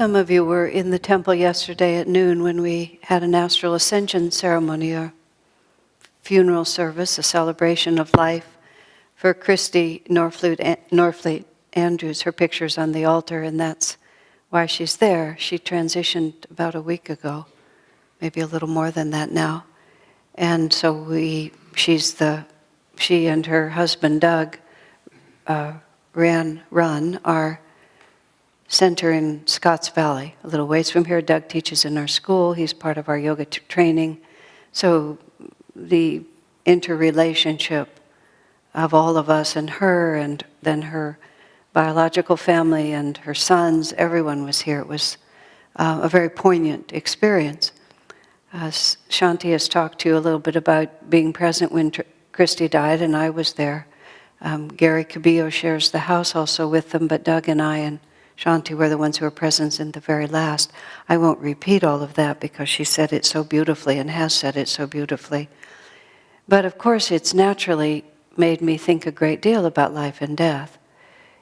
Some of you were in the temple yesterday at noon when we had an astral ascension ceremony, a funeral service, a celebration of life for Christy Norfleet Andrews. Her picture's on the altar, and that's why she's there. She transitioned about a week ago, maybe a little more than that now. And so she and her husband Doug run our center in Scotts Valley, a little ways from here. Doug teaches in our school. He's part of our yoga training. So the interrelationship of all of us and her, and then her biological family and her sons, everyone was here. It was a very poignant experience. Shanti has talked to you a little bit about being present when Christy died, and I was there. Gary Cabillo shares the house also with them, but Doug and I and Shanti were the ones who were present in the very last. I won't repeat all of that because she said it so beautifully and has said it so beautifully. But of course, it's naturally made me think a great deal about life and death.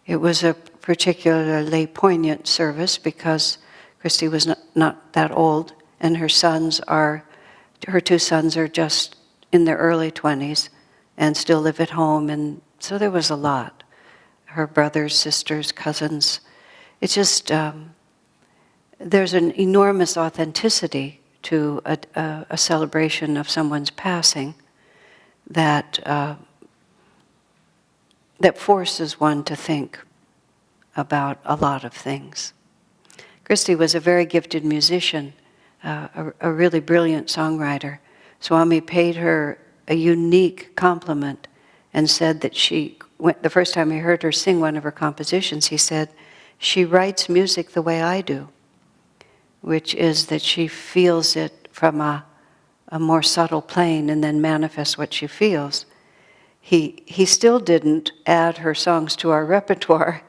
It was a particularly poignant service because Christy was not that old, and her two sons are just in their early 20s and still live at home, and so there was a lot. Her brothers, sisters, cousins. It's just, there's an enormous authenticity to a celebration of someone's passing that forces one to think about a lot of things. Christy was a very gifted musician, a really brilliant songwriter. Swami paid her a unique compliment and said that the first time he heard her sing one of her compositions, he said, "She writes music the way I do," which is that she feels it from a more subtle plane and then manifests what she feels. He still didn't add her songs to our repertoire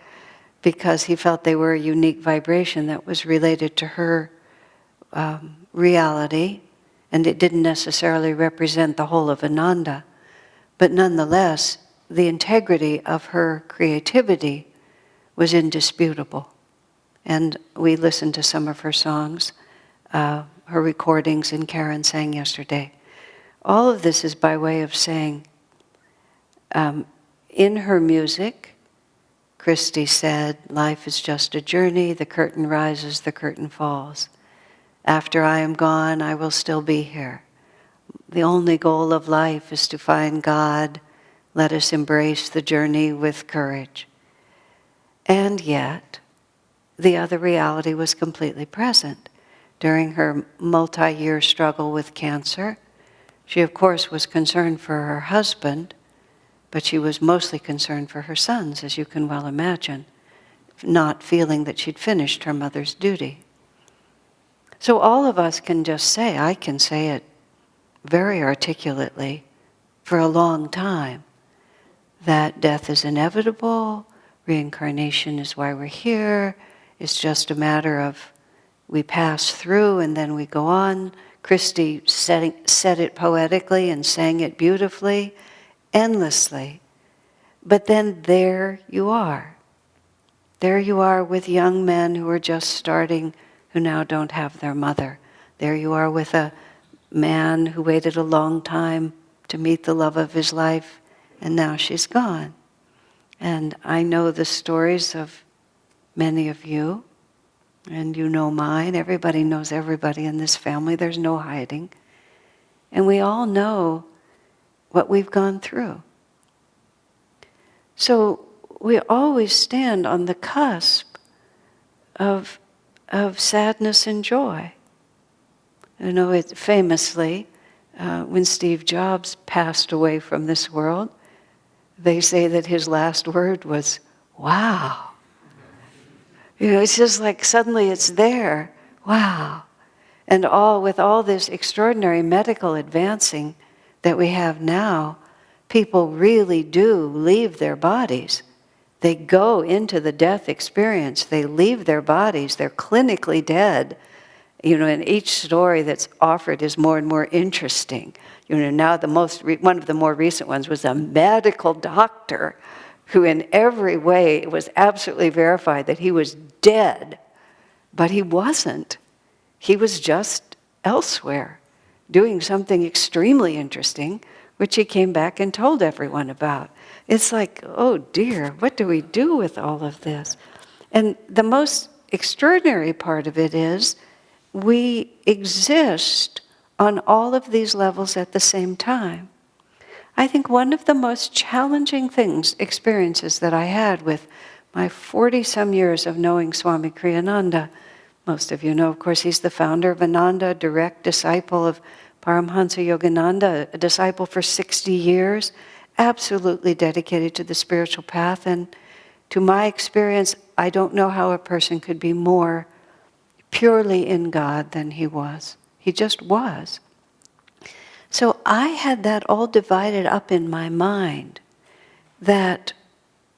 because he felt they were a unique vibration that was related to her reality, and it didn't necessarily represent the whole of Ananda. But nonetheless, the integrity of her creativity was indisputable. And we listened to some of her songs, her recordings, and Karen sang yesterday. All of this is by way of saying, in her music, Christy said, "Life is just a journey, the curtain rises, the curtain falls. After I am gone, I will still be here. The only goal of life is to find God. Let us embrace the journey with courage." And yet, the other reality was completely present. During her multi-year struggle with cancer, she of course was concerned for her husband, but she was mostly concerned for her sons, as you can well imagine, not feeling that she'd finished her mother's duty. So all of us can just say, I can say it very articulately for a long time, that death is inevitable, reincarnation is why we're here, it's just a matter of we pass through and then we go on. Christy said it poetically and sang it beautifully, endlessly. But then there you are. There you are with young men who are just starting, who now don't have their mother. There you are with a man who waited a long time to meet the love of his life, and now she's gone. And I know the stories of many of you, and you know mine. Everybody knows everybody in this family. There's no hiding. And we all know what we've gone through. So we always stand on the cusp of sadness and joy. You know, it famously, when Steve Jobs passed away from this world, they say that his last word was, "Wow." You know, it's just like suddenly it's there. Wow. And with all this extraordinary medical advancing that we have now, people really do leave their bodies. They go into the death experience. They leave their bodies. They're clinically dead. You know, and each story that's offered is more and more interesting. You know, now one of the more recent ones was a medical doctor who in every way it was absolutely verified that he was dead But he wasn't. He was just elsewhere, doing something extremely interesting, which he came back and told everyone about. It's like, oh dear, what do we do with all of this? And the most extraordinary part of it is we exist on all of these levels at the same time. I think one of the most challenging experiences that I had with my 40-some years of knowing Swami Kriyananda, most of you know, of course, he's the founder of Ananda, direct disciple of Paramhansa Yogananda, a disciple for 60 years, absolutely dedicated to the spiritual path. And to my experience, I don't know how a person could be more purely in God than he was. He just was. So I had that all divided up in my mind, that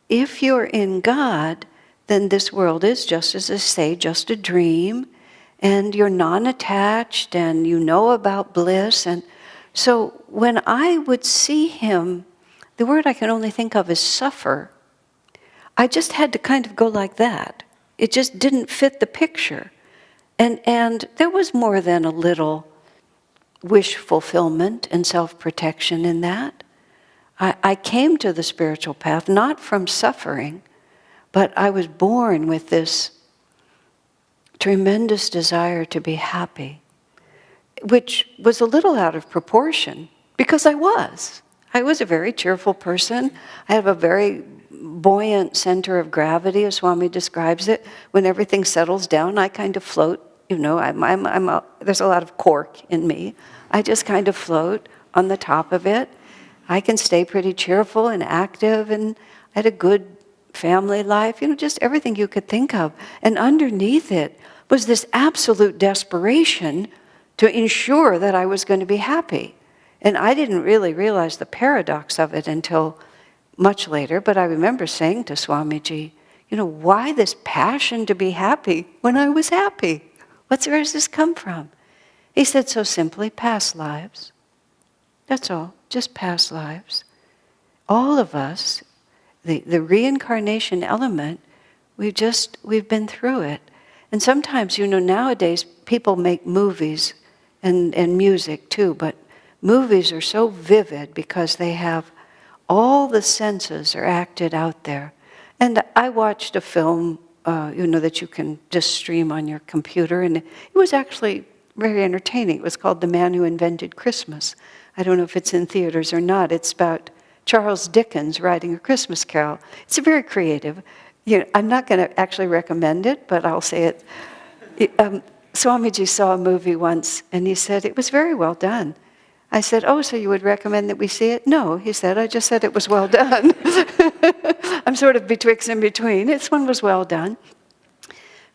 if you're in God, then this world is, just as I say, just a dream, and you're non-attached, and you know about bliss. And so when I would see him, the word I can only think of is suffer, I just had to kind of go like that. It just didn't fit the picture. And there was more than a little wish fulfillment and self-protection in that. I came to the spiritual path not from suffering, but I was born with this tremendous desire to be happy, which was a little out of proportion because I was. I was a very cheerful person. I have a very buoyant center of gravity, as Swami describes it. When everything settles down, I kind of float. You know, there's a lot of cork in me. I just kind of float on the top of it. I can stay pretty cheerful and active, and I had a good family life, you know, just everything you could think of. And underneath it was this absolute desperation to ensure that I was going to be happy. And I didn't really realize the paradox of it until much later, but I remember saying to Swamiji, you know, why this passion to be happy when I was happy? Where does this come from? He said so simply, past lives. That's all, just past lives. All of us, the reincarnation element, we've been through it. And sometimes, you know, nowadays people make movies and music too, but movies are so vivid because they have all the senses are acted out there. And I watched a film, you know, that you can just stream on your computer, and it was actually very entertaining. It was called The Man Who Invented Christmas. I don't know if it's in theaters or not. It's about Charles Dickens writing A Christmas Carol. It's very creative. You know, I'm not going to actually recommend it, but I'll say it. Swamiji saw a movie once, and he said, it was very well done. I said, oh, so you would recommend that we see it? No, he said, I just said it was well done. I'm sort of betwixt and between. This one was well done.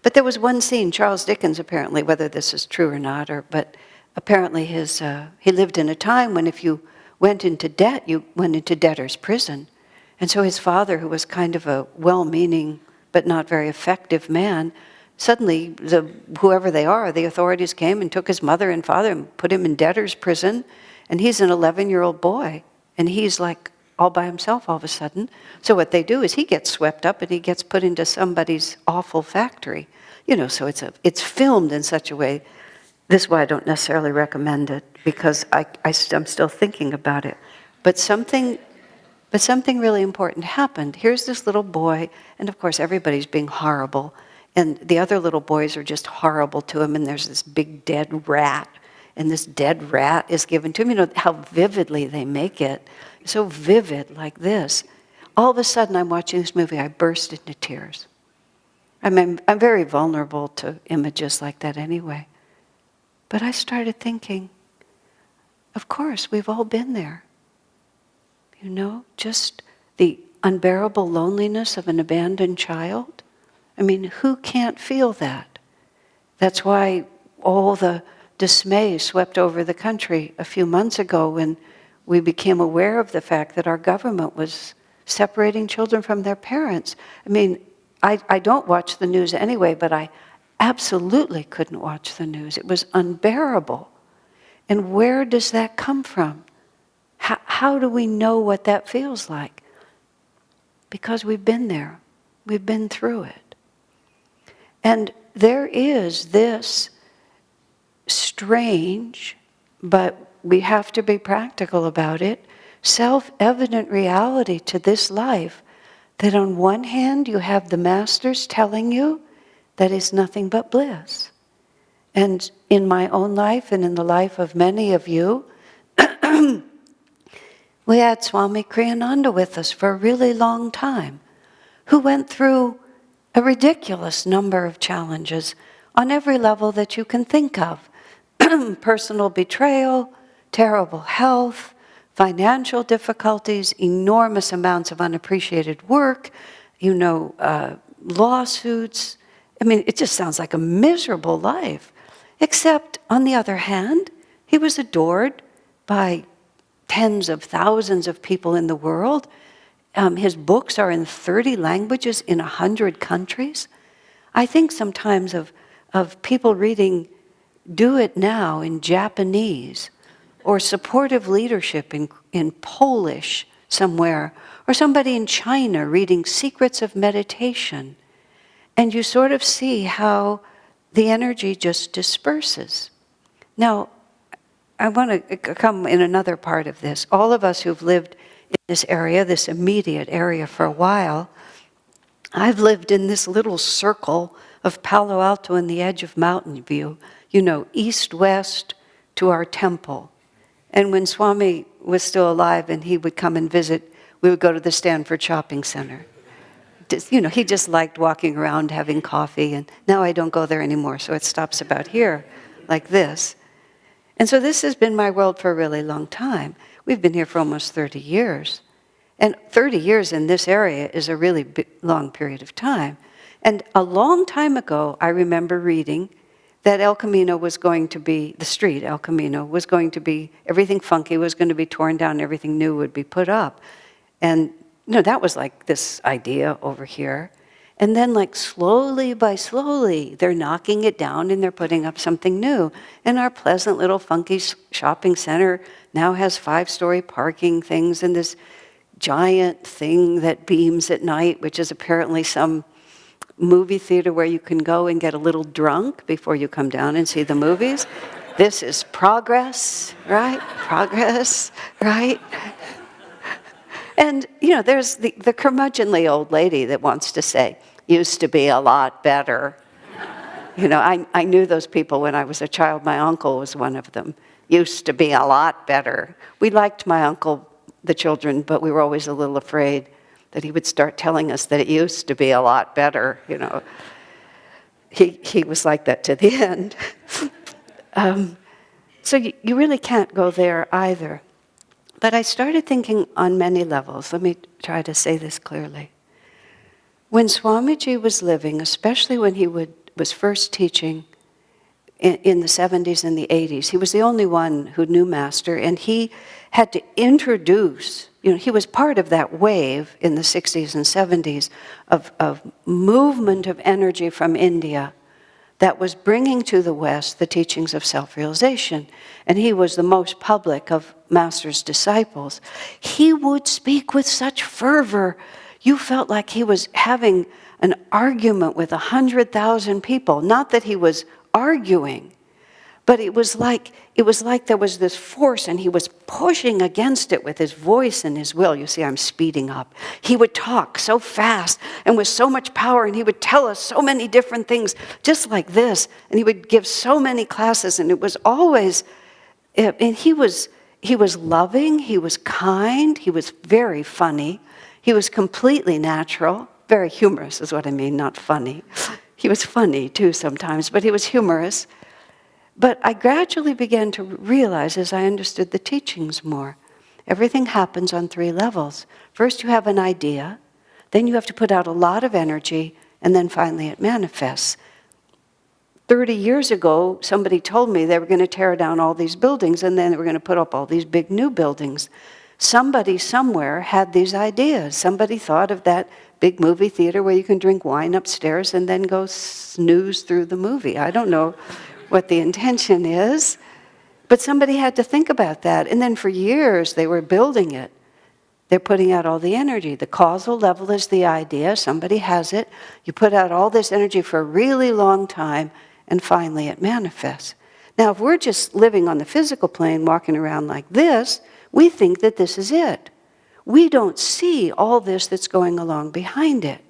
But there was one scene, Charles Dickens apparently, whether this is true or not, but apparently he lived in a time when if you went into debt, you went into debtor's prison. And so his father, who was kind of a well-meaning but not very effective man, suddenly, whoever they are, the authorities came and took his mother and father and put him in debtor's prison. And he's an 11-year-old boy. And he's like all by himself all of a sudden. So what they do is he gets swept up and he gets put into somebody's awful factory. You know, so it's filmed in such a way. This is why I don't necessarily recommend it, because I'm still thinking about it. But something really important happened. Here's this little boy, and of course everybody's being horrible. And the other little boys are just horrible to him, and there's this big dead rat, and this dead rat is given to him. You know how vividly they make it. So vivid, like this. All of a sudden, I'm watching this movie, I burst into tears. I'm very vulnerable to images like that anyway. But I started thinking, of course, we've all been there. You know, just the unbearable loneliness of an abandoned child. I mean, who can't feel that? That's why all the dismay swept over the country a few months ago when we became aware of the fact that our government was separating children from their parents. I mean, I don't watch the news anyway, but I absolutely couldn't watch the news. It was unbearable. And where does that come from? How do we know what that feels like? Because we've been there. We've been through it. And there is this strange, but we have to be practical about it, self-evident reality to this life, that on one hand you have the masters telling you that is nothing but bliss. And in my own life and in the life of many of you, we had Swami Kriyananda with us for a really long time, who went through a ridiculous number of challenges on every level that you can think of. Personal betrayal, terrible health, financial difficulties, enormous amounts of unappreciated work, lawsuits. I mean, it just sounds like a miserable life. Except, on the other hand, he was adored by tens of thousands of people in the world. His books are in 30 languages in 100 countries. I think sometimes of people reading Do It Now in Japanese, or Supportive Leadership in Polish somewhere, or somebody in China reading Secrets of Meditation. And you sort of see how the energy just disperses. Now, I want to come in another part of this. All of us who've lived in this area, this immediate area for a while, I've lived in this little circle of Palo Alto and the edge of Mountain View, east-west to our temple. And when Swami was still alive and he would come and visit, we would go to the Stanford Shopping Center. He just liked walking around having coffee, and now I don't go there anymore, so it stops about here, like this. And so this has been my world for a really long time. We've been here for almost 30 years. And 30 years in this area is a really long period of time. And a long time ago, I remember reading that El Camino was going to be, the street, El Camino, was going to be, everything funky was going to be torn down, everything new would be put up. And that was like this idea over here. And then slowly by slowly, they're knocking it down and they're putting up something new. And our pleasant little funky shopping center now has 5-story parking things and this giant thing that beams at night, which is apparently some movie theater where you can go and get a little drunk before you come down and see the movies. This is progress, right? Progress, right? And, there's the curmudgeonly old lady that wants to say, used to be a lot better. I knew those people when I was a child. My uncle was one of them. Used to be a lot better. We liked my uncle, the children, but we were always a little afraid that he would start telling us that it used to be a lot better, He was like that to the end. So you really can't go there either. But I started thinking on many levels. Let me try to say this clearly. When Swamiji was living, especially when he was first teaching in the 70s and the 80s, he was the only one who knew Master, and he had to introduce, he was part of that wave in the 60s and 70s of movement of energy from India that was bringing to the West the teachings of self-realization. And he was the most public of Master's disciples. He would speak with such fervor. You felt like he was having an argument with 100,000 people. Not that he was arguing, but it was like there was this force and he was pushing against it with his voice and his will. You see, I'm speeding up. He would talk so fast and with so much power, and he would tell us so many different things, just like this. And he would give so many classes, and it was always, and he was loving, he was kind, he was very funny, he was completely natural, very humorous is what I mean, not funny. He was funny too sometimes, but he was humorous. But I gradually began to realize, as I understood the teachings more, everything happens on 3 levels. First you have an idea, then you have to put out a lot of energy, and then finally it manifests. 30 years ago, somebody told me they were going to tear down all these buildings, and then they were going to put up all these big new buildings. Somebody somewhere had these ideas. Somebody thought of that big movie theater where you can drink wine upstairs and then go snooze through the movie. I don't know what the intention is, but somebody had to think about that. And then for years they were building it. They're putting out all the energy. The causal level is the idea. Somebody has it. You put out all this energy for a really long time, and finally it manifests. Now, if we're just living on the physical plane, walking around like this, we think that this is it. We don't see all this that's going along behind it.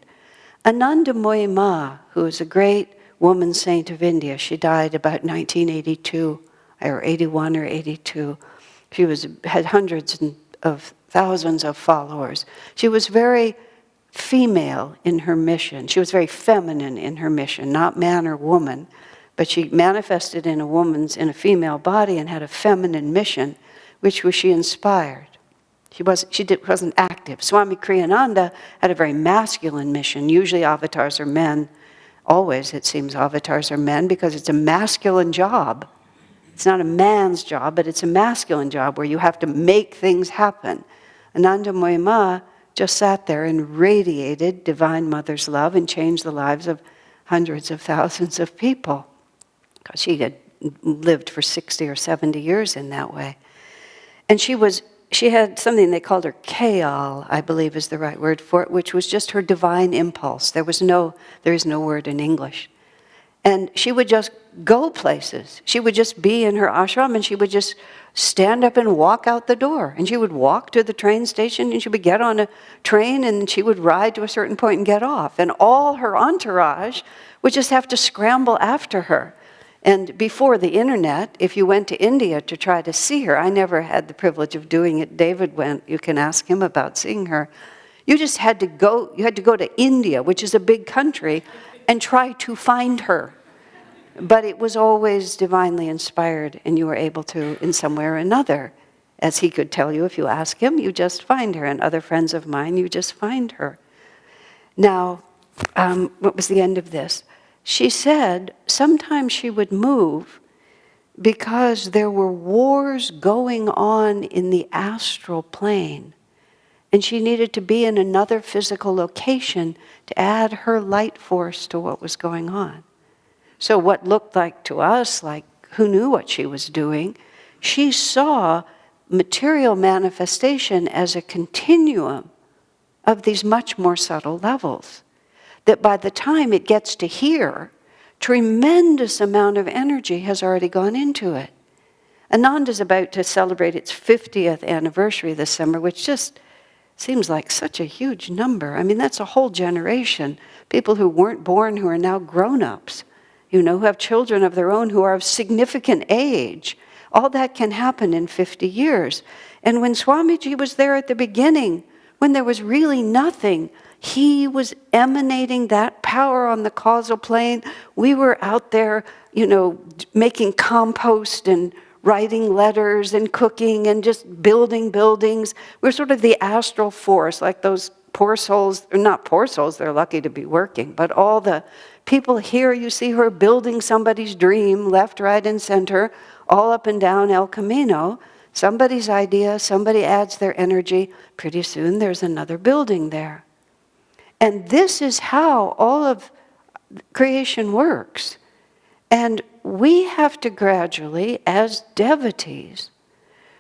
Anandamoyi Ma, who is a great woman saint of India, she died about 1982, or 81 or 82. She had hundreds of thousands of followers. She was very female in her mission. She was very feminine in her mission, not man or woman, but she manifested in a female body and had a feminine mission, which she inspired. She wasn't active. Swami Kriyananda had a very masculine mission. Usually avatars are men. Always, it seems, avatars are men because it's a masculine job. It's not a man's job, but it's a masculine job where you have to make things happen. Anandamoyi Ma just sat there and radiated Divine Mother's love and changed the lives of hundreds of thousands of people, because she had lived for 60 or 70 years in that way. And she had something they called her Kayal, I believe is the right word for it, which was just her divine impulse. There is no word in English. And she would just go places. She would just be in her ashram and she would just stand up and walk out the door. And she would walk to the train station and she would get on a train and she would ride to a certain point and get off. And all her entourage would just have to scramble after her. And before the internet, if you went to India to try to see her, I never had the privilege of doing it. David went. You can ask him about seeing her. You just had to go. You had to go to India, which is a big country, and try to find her. But it was always divinely inspired, and you were able to, in some way or another, as he could tell you if you ask him, you just find her. And other friends of mine, you just find her. Now, what was the end of this? She said sometimes she would move because there were wars going on in the astral plane, and she needed to be in another physical location to add her light force to what was going on. So what looked like to us, like who knew what she was doing, she saw material manifestation as a continuum of these much more subtle levels. That by the time it gets to here, tremendous amount of energy has already gone into it. Ananda's about to celebrate its 50th anniversary this summer, which just seems like such a huge number. I mean, that's a whole generation. People who weren't born who are now grown-ups, who have children of their own who are of significant age. All that can happen in 50 years. And when Swamiji was there at the beginning, when there was really nothing, he was emanating that power on the causal plane. We were out there, making compost and writing letters and cooking and just building buildings. We're sort of the astral force, like those poor souls, or not poor souls, they're lucky to be working, but all the people here, you see her building somebody's dream, left, right, and center, all up and down El Camino. Somebody's idea, somebody adds their energy. Pretty soon there's another building there. And this is how all of creation works. And we have to gradually, as devotees,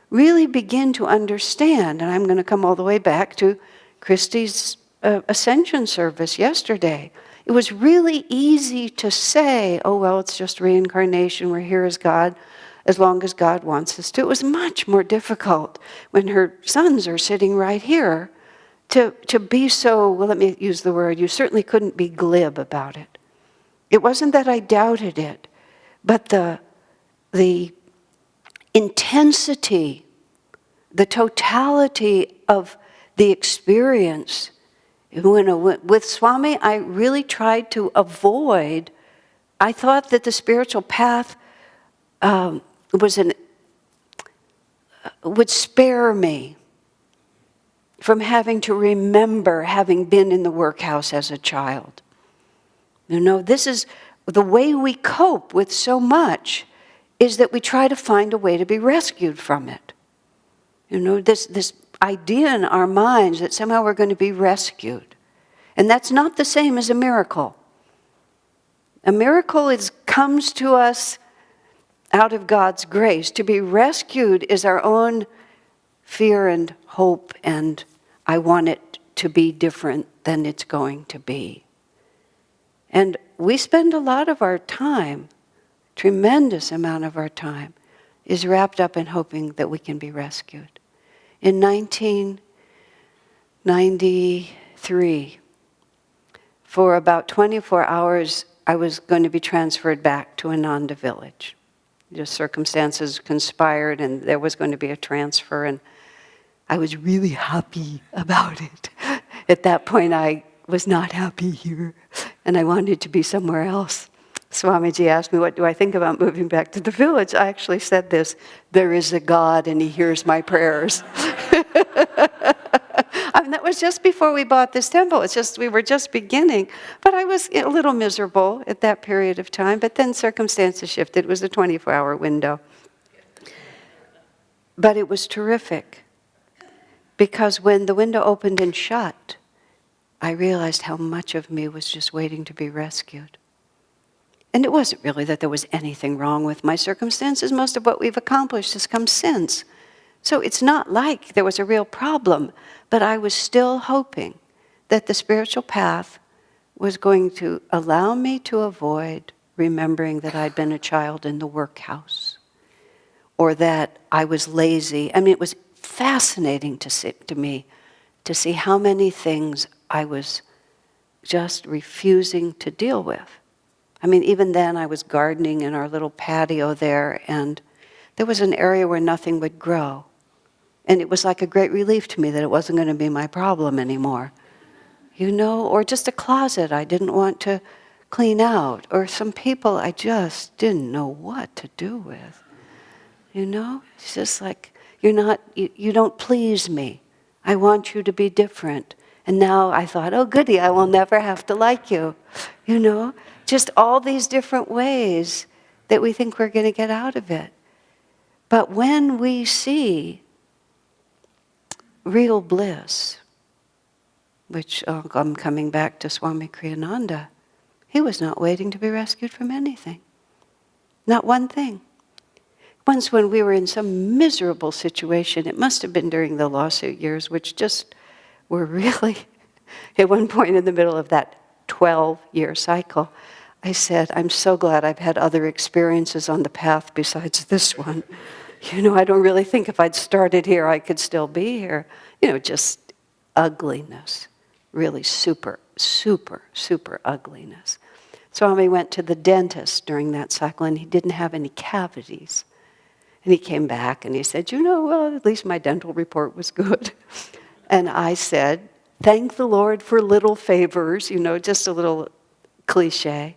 really begin to understand, and I'm going to come all the way back to Christy's ascension service yesterday. It was really easy to say, oh, well, it's just reincarnation, we're here as God, as long as God wants us to. It was much more difficult when her sons are sitting right here to be so, well, let me use the word, you certainly couldn't be glib about it. It wasn't that I doubted it, but the intensity, the totality of the experience. With Swami, I really tried to avoid, I thought that the spiritual path would spare me from having to remember having been in the workhouse as a child. This is the way we cope with so much, is that we try to find a way to be rescued from it. This idea in our minds that somehow we're going to be rescued. And that's not the same as a miracle. A miracle comes to us out of God's grace. To be rescued is our own fear and hope and I want it to be different than it's going to be. And we spend a lot of our time, tremendous amount of our time, is wrapped up in hoping that we can be rescued. In 1993, for about 24 hours, I was going to be transferred back to Ananda village. The circumstances conspired and there was going to be a transfer, and I was really happy about it. At that point, I was not happy here, and I wanted to be somewhere else. Swamiji asked me, what do I think about moving back to the village? I actually said this: there is a God and he hears my prayers. I mean, that was just before we bought this temple. It's just, we were just beginning. But I was a little miserable at that period of time, but then circumstances shifted. It was a 24-hour window. But it was terrific, because when the window opened and shut, I realized how much of me was just waiting to be rescued. And it wasn't really that there was anything wrong with my circumstances. Most of what we've accomplished has come since. So it's not like there was a real problem, but I was still hoping that the spiritual path was going to allow me to avoid remembering that I'd been a child in the workhouse, or that I was lazy. I mean, it was fascinating to me to see how many things I was just refusing to deal with. I mean, even then I was gardening in our little patio there, and there was an area where nothing would grow. And it was like a great relief to me that it wasn't going to be my problem anymore. You know, or just a closet I didn't want to clean out, or some people I just didn't know what to do with. You know, it's just like, you don't please me. I want you to be different. And now I thought, oh goody, I will never have to like you. You know, just all these different ways that we think we're going to get out of it. But when we see real bliss, which I'm coming back to Swami Kriyananda, he was not waiting to be rescued from anything. Not one thing. Once when we were in some miserable situation, it must have been during the lawsuit years, which just were really, at one point in the middle of that 12-year cycle, I said, I'm so glad I've had other experiences on the path besides this one. You know, I don't really think if I'd started here, I could still be here. You know, just ugliness. Really super, super, super ugliness. Swami went to the dentist during that cycle, and he didn't have any cavities. And he came back and he said, you know, well, at least my dental report was good. And I said, thank the Lord for little favors, you know, just a little cliche.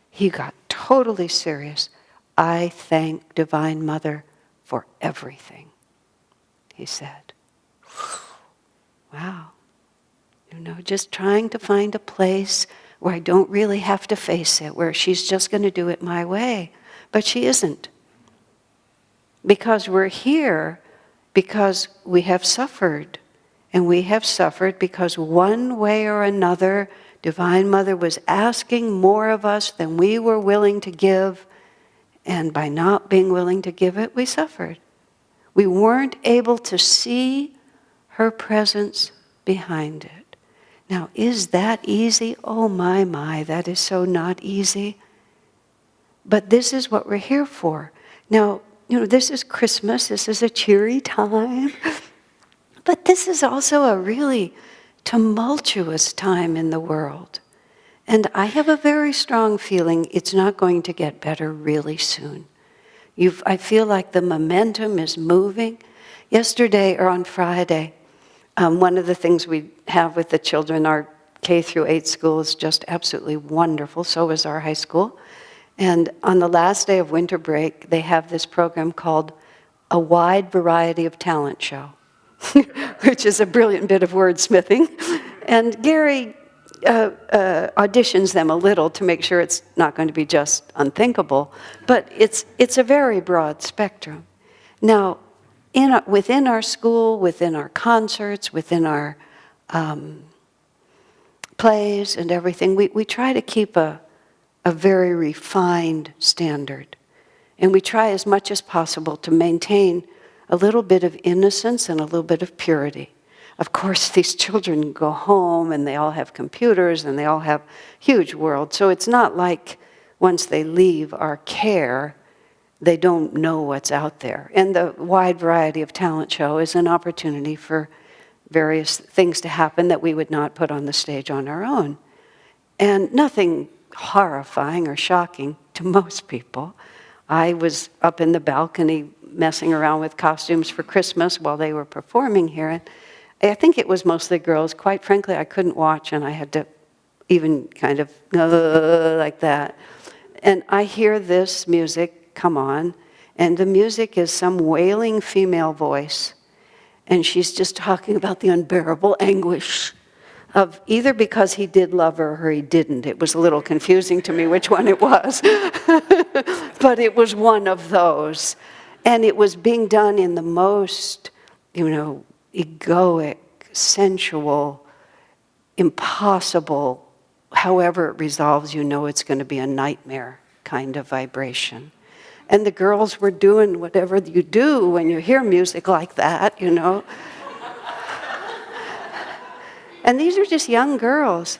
He got totally serious. I thank Divine Mother for everything, he said. Wow. You know, just trying to find a place where I don't really have to face it, where she's just going to do it my way. But she isn't. Because we're here because we have suffered. And we have suffered because one way or another, Divine Mother was asking more of us than we were willing to give. And by not being willing to give it, we suffered. We weren't able to see her presence behind it. Now, is that easy? Oh my, that is so not easy. But this is what we're here for. Now, you know, this is Christmas, this is a cheery time. But this is also a really tumultuous time in the world. And I have a very strong feeling it's not going to get better really soon. I feel like the momentum is moving. Yesterday, or on Friday, one of the things we have with the children, our K through 8 school is just absolutely wonderful. So is our high school. And on the last day of winter break, they have this program called A Wide Variety of Talent Show, which is a brilliant bit of wordsmithing. And Gary auditions them a little to make sure it's not going to be just unthinkable, but it's a very broad spectrum. Now, within our school, within our concerts, within our plays and everything, we try to keep a very refined standard. And we try as much as possible to maintain a little bit of innocence and a little bit of purity. of course, these children go home and they all have computers and they all have huge worlds. So it's not like once they leave our care, they don't know what's out there. And the wide variety of talent show is an opportunity for various things to happen that we would not put on the stage on our own. And nothing horrifying or shocking to most people. I was up in the balcony messing around with costumes for Christmas while they were performing here. And I think it was mostly girls. Quite frankly, I couldn't watch, and I had to even kind of like that. And I hear this music come on, and the music is some wailing female voice. And she's just talking about the unbearable anguish of either because he did love her or he didn't. It was a little confusing to me which one it was. But it was one of those. And it was being done in the most, egoic, sensual, impossible, however it resolves, it's going to be a nightmare kind of vibration. And the girls were doing whatever you do when you hear music like that, And these are just young girls.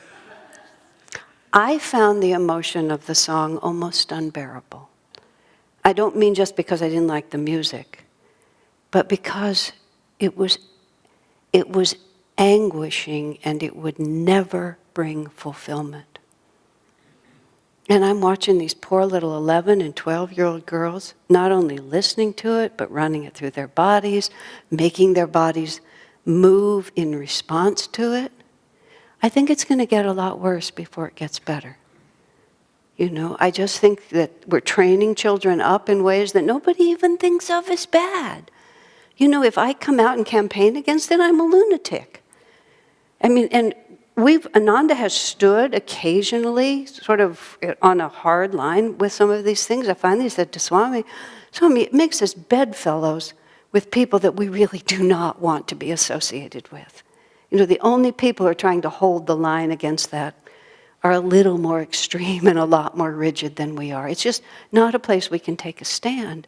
I found the emotion of the song almost unbearable. I don't mean just because I didn't like the music, but because it was anguishing and it would never bring fulfillment. And I'm watching these poor little 11 and 12-year-old girls not only listening to it, but running it through their bodies, making their bodies move in response to it. I think it's going to get a lot worse before it gets better. I just think that we're training children up in ways that nobody even thinks of as bad. If I come out and campaign against it, I'm a lunatic. And Ananda has stood occasionally sort of on a hard line with some of these things. I finally said to Swami, it makes us bedfellows with people that we really do not want to be associated with. The only people who are trying to hold the line against that are a little more extreme and a lot more rigid than we are. It's just not a place we can take a stand.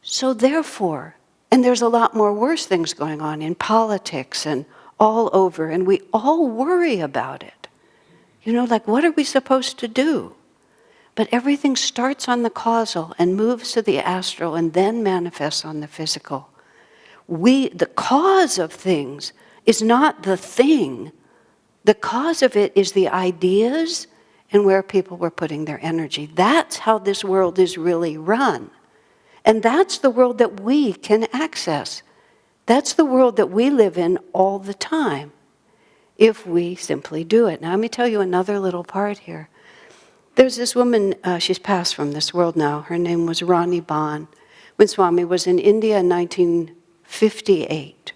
So therefore, and there's a lot more worse things going on in politics and all over, and we all worry about it. What are we supposed to do? But everything starts on the causal and moves to the astral and then manifests on the physical. The cause of things is not the thing. The cause of it is the ideas and where people were putting their energy. That's how this world is really run. And that's the world that we can access. That's the world that we live in all the time, if we simply do it. Now, let me tell you another little part here. There's this woman, she's passed from this world now. Her name was Rani Ban. When Swami was in India in 1958,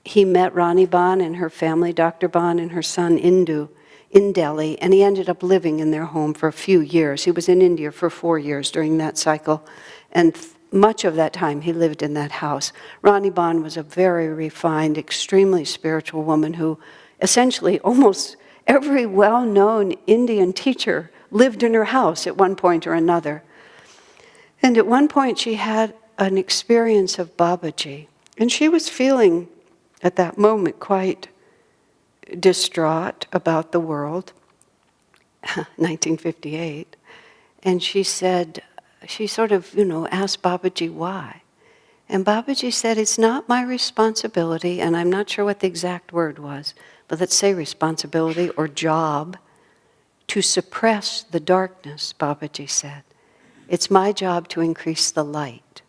he met Rani Ban and her family, Dr. Ban and her son Indu, in Delhi, and he ended up living in their home for a few years. He was in India for 4 years during that cycle, and much of that time he lived in that house. Rani Ban was a very refined, extremely spiritual woman who essentially almost every well-known Indian teacher lived in her house at one point or another. And at one point she had an experience of Babaji, and she was feeling at that moment quite distraught about the world, 1958, and she said, she sort of, asked Babaji why. And Babaji said, it's not my responsibility, and I'm not sure what the exact word was, but let's say responsibility or job, to suppress the darkness, Babaji said. It's my job to increase the light.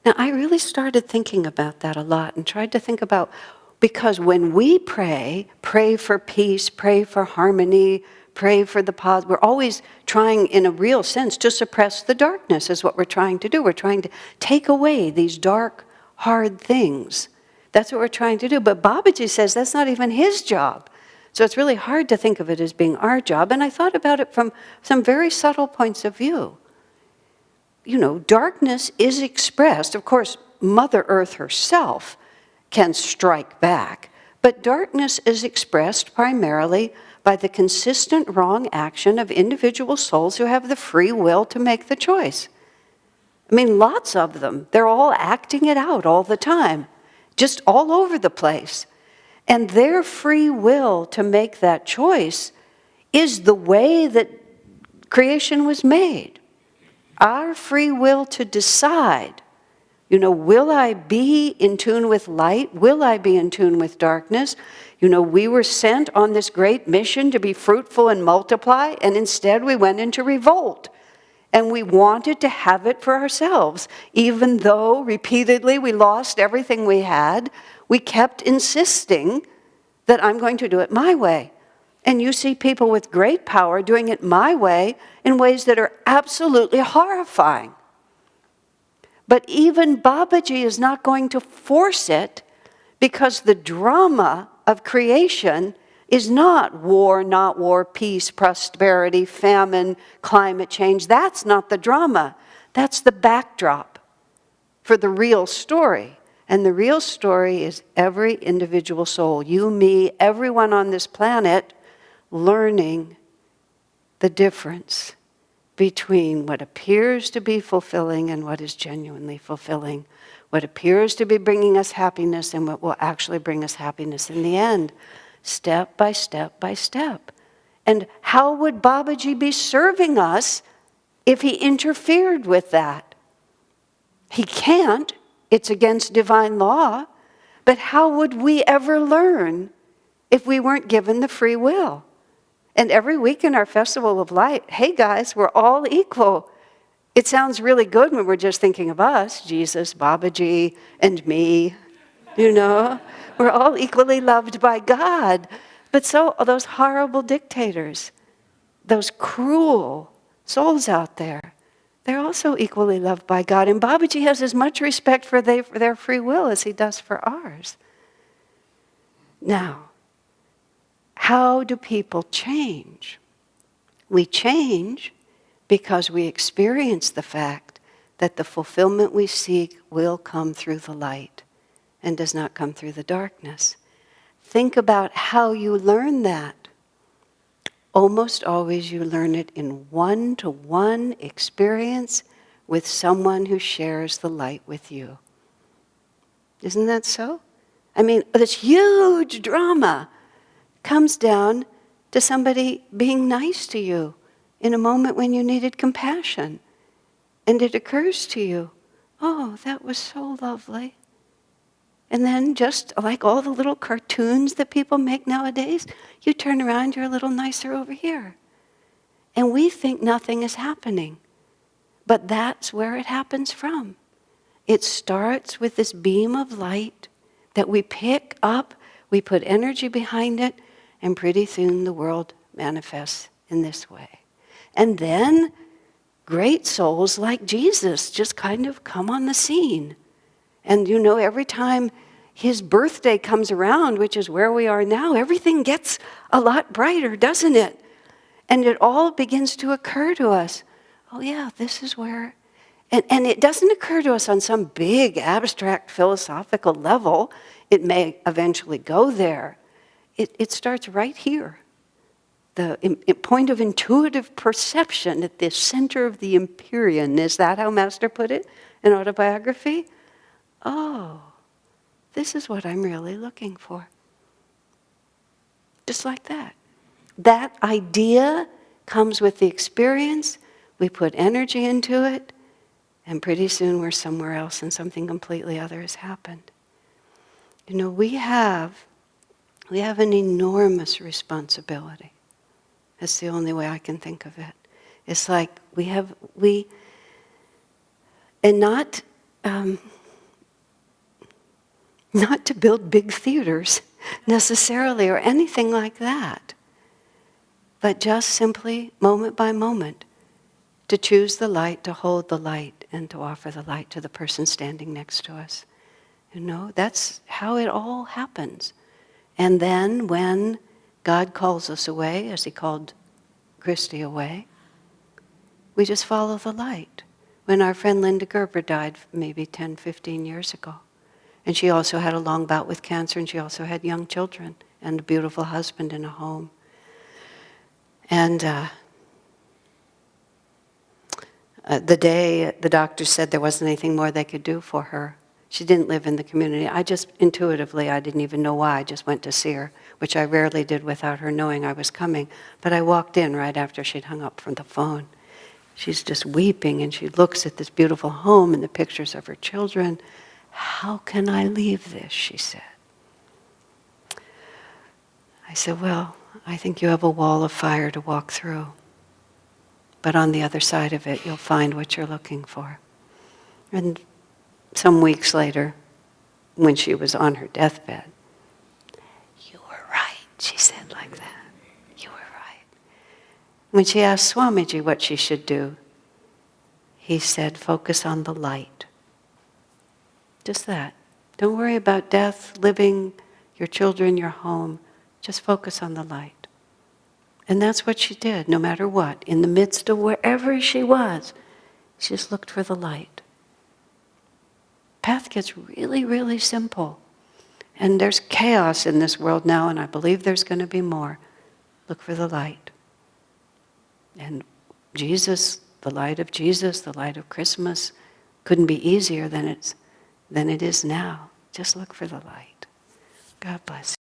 Now, I really started thinking about that a lot and tried to think about, because when we pray for peace, pray for harmony, pray for the positive, we're always trying, in a real sense, to suppress the darkness is what we're trying to do. We're trying to take away these dark, hard things. That's what we're trying to do. But Babaji says that's not even his job. So it's really hard to think of it as being our job. And I thought about it from some very subtle points of view. Darkness is expressed. Of course, Mother Earth herself can strike back. But darkness is expressed primarily by the consistent wrong action of individual souls who have the free will to make the choice. Lots of them. They're all acting it out all the time. just all over the place. And their free will to make that choice is the way that creation was made. Our free will to decide, will I be in tune with light? Will I be in tune with darkness? We were sent on this great mission to be fruitful and multiply, and instead we went into revolt. And we wanted to have it for ourselves. Even though repeatedly we lost everything we had, we kept insisting that I'm going to do it my way. And you see people with great power doing it my way in ways that are absolutely horrifying. But even Babaji is not going to force it, because the drama of creation is not war, peace, prosperity, famine, climate change. That's not the drama. That's the backdrop for the real story. And the real story is every individual soul, you, me, everyone on this planet, learning the difference between what appears to be fulfilling and what is genuinely fulfilling, what appears to be bringing us happiness and what will actually bring us happiness in the end, step by step by step. And how would Babaji be serving us if he interfered with that? He can't. It's against divine law. But how would we ever learn if we weren't given the free will? And every week in our Festival of Light, hey guys, we're all equal. It sounds really good when we're just thinking of us, Jesus, Babaji, and me. We're all equally loved by God. But so are those horrible dictators, those cruel souls out there. They're also equally loved by God. And Babaji has as much respect for their free will as he does for ours. Now, how do people change? We change because we experience the fact that the fulfillment we seek will come through the light and does not come through the darkness. Think about how you learn that. Almost always you learn it in one-to-one experience with someone who shares the light with you. Isn't that so? This huge drama comes down to somebody being nice to you in a moment when you needed compassion. And it occurs to you, oh, that was so lovely. And then just like all the little cartoons that people make nowadays, you turn around, you're a little nicer over here. And we think nothing is happening. But that's where it happens from. It starts with this beam of light that we pick up, we put energy behind it, and pretty soon the world manifests in this way. And then great souls like Jesus just kind of come on the scene. And every time his birthday comes around, which is where we are now, everything gets a lot brighter, doesn't it? And it all begins to occur to us. Oh yeah, this is where... And it doesn't occur to us on some big, abstract, philosophical level. It may eventually go there. It starts right here. The point of intuitive perception at the center of the Empyrean. Is that how Master put it in Autobiography? Oh, this is what I'm really looking for. Just like that. That idea comes with the experience. We put energy into it. And pretty soon we're somewhere else and something completely other has happened. We have an enormous responsibility. That's the only way I can think of it. It's like and not to build big theaters necessarily or anything like that, but just simply moment by moment to choose the light, to hold the light, and to offer the light to the person standing next to us. That's how it all happens. And then when God calls us away, as he called Christy away, we just follow the light. When our friend Linda Gerber died maybe 10, 15 years ago, and she also had a long bout with cancer, and she also had young children and a beautiful husband and a home. And the day the doctor said there wasn't anything more they could do for her, She didn't live in the community. I just intuitively, I didn't even know why, I just went to see her, which I rarely did without her knowing I was coming. But I walked in right after she'd hung up from the phone. She's just weeping, and she looks at this beautiful home and the pictures of her children. "How can I leave this?" she said. I said, "Well, I think you have a wall of fire to walk through. But on the other side of it, you'll find what you're looking for." And some weeks later, when she was on her deathbed, "You were right," she said like that. "You were right." When she asked Swamiji what she should do, he said, "Focus on the light." Just that. Don't worry about death, living, your children, your home. Just focus on the light. And that's what she did, no matter what. In the midst of wherever she was, she just looked for the light. Path gets really, really simple. And there's chaos in this world now, and I believe there's going to be more. Look for the light. And Jesus, the light of Jesus, the light of Christmas, couldn't be easier than it is now. Just look for the light. God bless you.